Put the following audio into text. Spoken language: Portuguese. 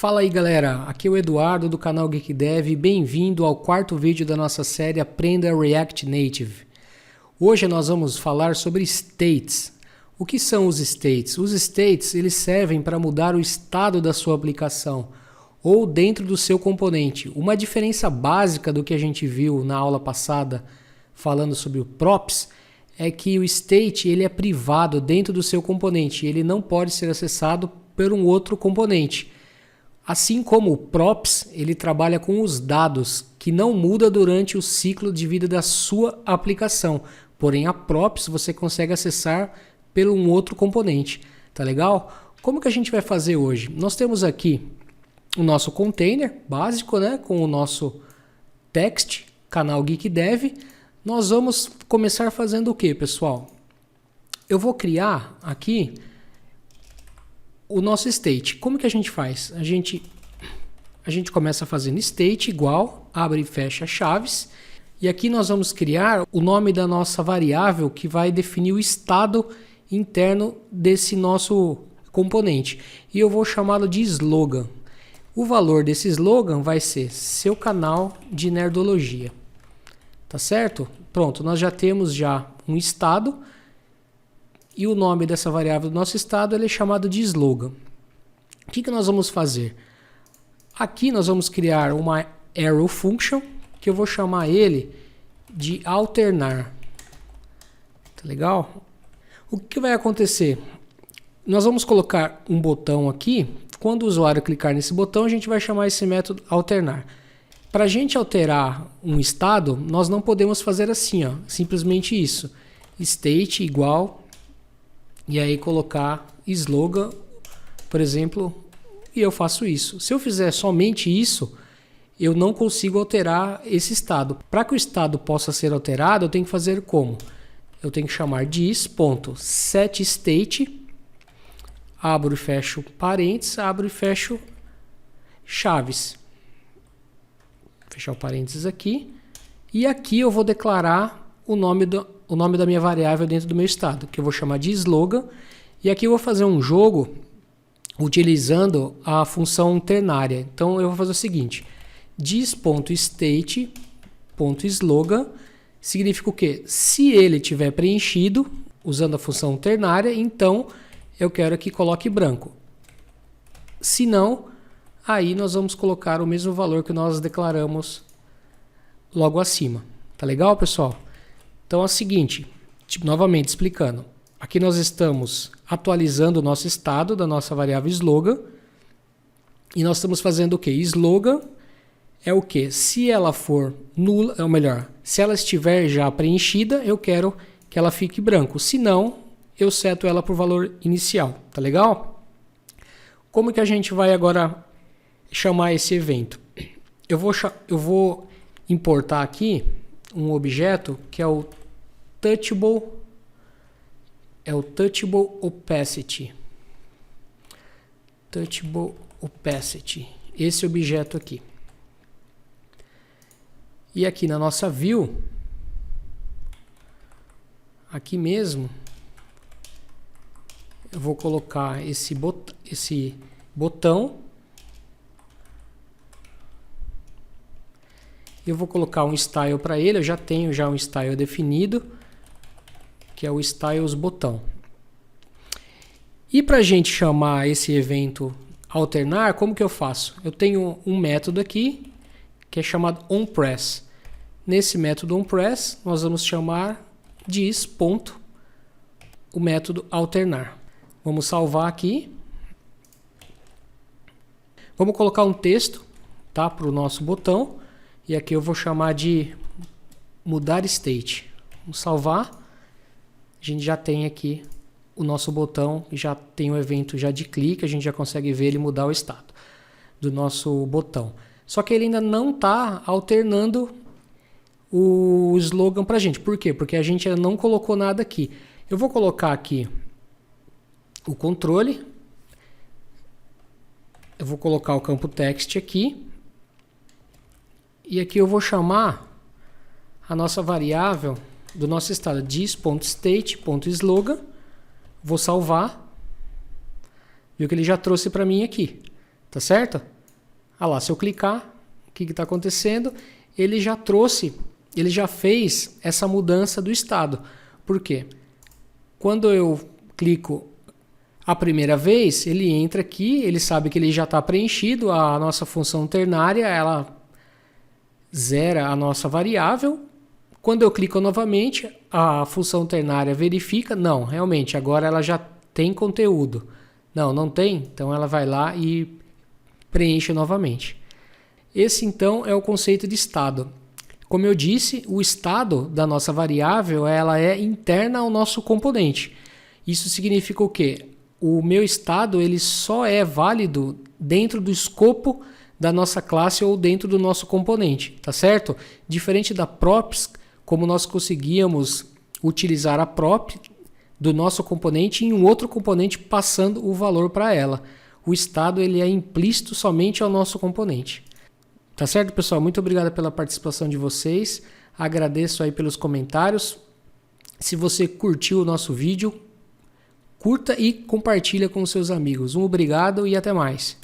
Fala aí galera, aqui é o Eduardo do canal Geek Dev e bem-vindo ao quarto vídeo da nossa série Aprenda React Native. Hoje nós vamos falar sobre states. O que são os states? Os states eles servem para mudar o estado da sua aplicação ou dentro do seu componente. Uma diferença básica do que a gente viu na aula passada falando sobre o props é que o state ele é privado dentro do seu componente, ele não pode ser acessado por um outro componente. Assim como o props, ele trabalha com os dados, que não muda durante o ciclo de vida da sua aplicação. Porém, a props você consegue acessar por um outro componente. Tá legal? Como que a gente vai fazer hoje? Nós temos aqui o nosso container básico, né, com o nosso text, canal Geek Dev. Nós vamos começar fazendo o que, pessoal? Eu vou criar aqui o nosso state. Como que a gente faz? A gente começa fazendo state igual, abre e fecha chaves. E aqui nós vamos criar o nome da nossa variável que vai definir o estado interno desse nosso componente. E eu vou chamá-lo de slogan. O valor desse slogan vai ser seu canal de nerdologia. Tá certo? Pronto, nós já temos um estado. E o nome dessa variável do nosso estado ele é chamado de slogan. O que nós vamos fazer? Aqui nós vamos criar uma arrow function, que eu vou chamar ele de alternar. Tá legal? O que vai acontecer? Nós vamos colocar um botão aqui. Quando o usuário clicar nesse botão, a gente vai chamar esse método alternar. Para a gente alterar um estado, nós não podemos fazer assim, ó, simplesmente isso. State igual... E aí colocar slogan, por exemplo, e eu faço isso. Se eu fizer somente isso, eu não consigo alterar esse estado. Para que o estado possa ser alterado, eu tenho que fazer como? Eu tenho que chamar this.setState, abro e fecho parênteses, abro e fecho chaves. Fechar o parênteses aqui. E aqui eu vou declarar o nome da minha variável dentro do meu estado, que eu vou chamar de slogan. E aqui eu vou fazer um jogo utilizando a função ternária. Então eu vou fazer o seguinte: this.state.slogan significa o quê? Se ele tiver preenchido usando a função ternária, então eu quero que coloque branco. Se não, aí nós vamos colocar o mesmo valor que nós declaramos logo acima. Tá legal, pessoal? Então é o seguinte, novamente explicando, aqui nós estamos atualizando o nosso estado da nossa variável slogan e nós estamos fazendo o que? Slogan é o que? Se ela for nula, ou melhor, se ela estiver já preenchida, eu quero que ela fique branco, se não, eu seto ela por valor inicial, tá legal? Como que a gente vai agora chamar esse evento? Eu vou importar aqui um objeto que é o Touchable Opacity. Touchable Opacity. Esse objeto aqui. E aqui na nossa view, aqui mesmo, eu vou colocar esse botão. Eu vou colocar um style para ele. Eu já tenho um style definido, que é o styles botão. E para a gente chamar esse evento alternar, como que eu faço? Eu tenho um método aqui que é chamado onPress. Nesse método onPress, nós vamos chamar o método alternar. Vamos salvar aqui. Vamos colocar um texto, tá, para o nosso botão. E aqui eu vou chamar de mudar state. Vamos salvar. A gente já tem aqui o nosso botão, já tem o evento já de clique, a gente já consegue ver ele mudar o estado do nosso botão. Só que ele ainda não está alternando o slogan para a gente. Por quê? Porque a gente ainda não colocou nada aqui. Eu vou colocar aqui o controle. Eu vou colocar o campo text aqui. E aqui eu vou chamar a nossa variável do nosso estado this.state.slogan. Vou salvar. Viu que ele já trouxe para mim aqui. Tá certo? Ah lá, se eu clicar, o que está acontecendo? Ele já fez essa mudança do estado. Por quê? Quando eu clico a primeira vez, ele entra aqui, ele sabe que ele já está preenchido, a nossa função ternária, ela zera a nossa variável. Quando eu clico novamente, a função ternária verifica, não, realmente, agora ela já tem conteúdo. Não tem, então ela vai lá e preenche novamente. Esse então é o conceito de estado. Como eu disse, o estado da nossa variável ela é interna ao nosso componente. Isso significa o quê? O meu estado ele só é válido dentro do escopo da nossa classe ou dentro do nosso componente, tá certo? Diferente da props, como nós conseguíamos utilizar a prop do nosso componente em um outro componente passando o valor para ela. O estado ele é implícito somente ao nosso componente. Tá certo, pessoal? Muito obrigado pela participação de vocês. Agradeço aí pelos comentários. Se você curtiu o nosso vídeo, curta e compartilha com seus amigos. Um obrigado e até mais.